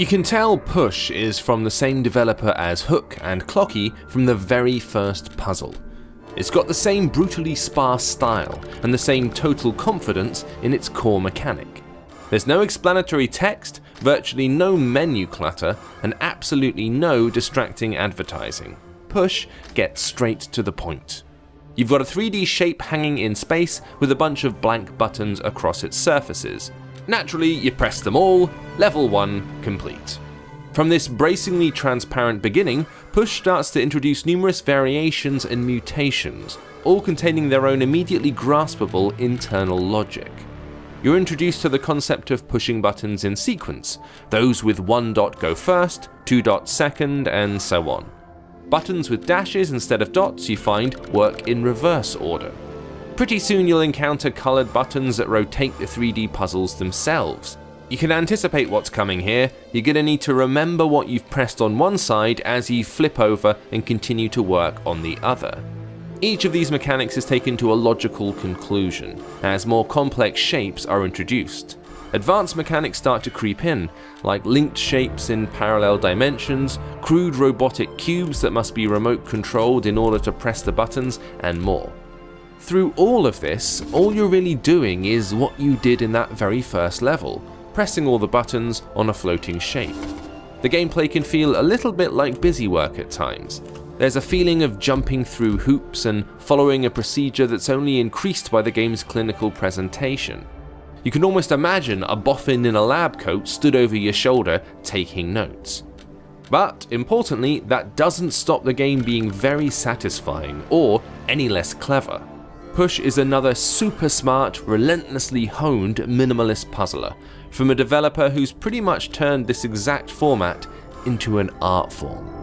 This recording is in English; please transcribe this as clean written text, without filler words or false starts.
You can tell Push is from the same developer as Hook and Klocki from the very first puzzle. It's got the same brutally sparse style and the same total confidence in its core mechanic. There's no explanatory text, virtually no menu clutter, and absolutely no distracting advertising. Push gets straight to the point. You've got a 3D shape hanging in space with a bunch of blank buttons across its surfaces. Naturally, you press them all, level 1 complete. From this bracingly transparent beginning, Push starts to introduce numerous variations and mutations, all containing their own immediately graspable internal logic. You're introduced to the concept of pushing buttons in sequence, those with 1 dot go first, 2 dots second, and so on. Buttons with dashes instead of dots you find work in reverse order. Pretty soon you'll encounter coloured buttons that rotate the 3D puzzles themselves. You can anticipate what's coming here. You're going to need to remember what you've pressed on one side as you flip over and continue to work on the other. Each of these mechanics is taken to a logical conclusion, as more complex shapes are introduced. Advanced mechanics start to creep in, like linked shapes in parallel dimensions, crude robotic cubes that must be remote controlled in order to press the buttons, and more. Through all of this, all you're really doing is what you did in that very first level, pressing all the buttons on a floating shape. The gameplay can feel a little bit like busy work at times. There's a feeling of jumping through hoops and following a procedure that's only increased by the game's clinical presentation. You can almost imagine a boffin in a lab coat stood over your shoulder taking notes. But importantly, that doesn't stop the game being very satisfying or any less clever. Push is another super smart, relentlessly honed minimalist puzzler from a developer who's pretty much turned this exact format into an art form.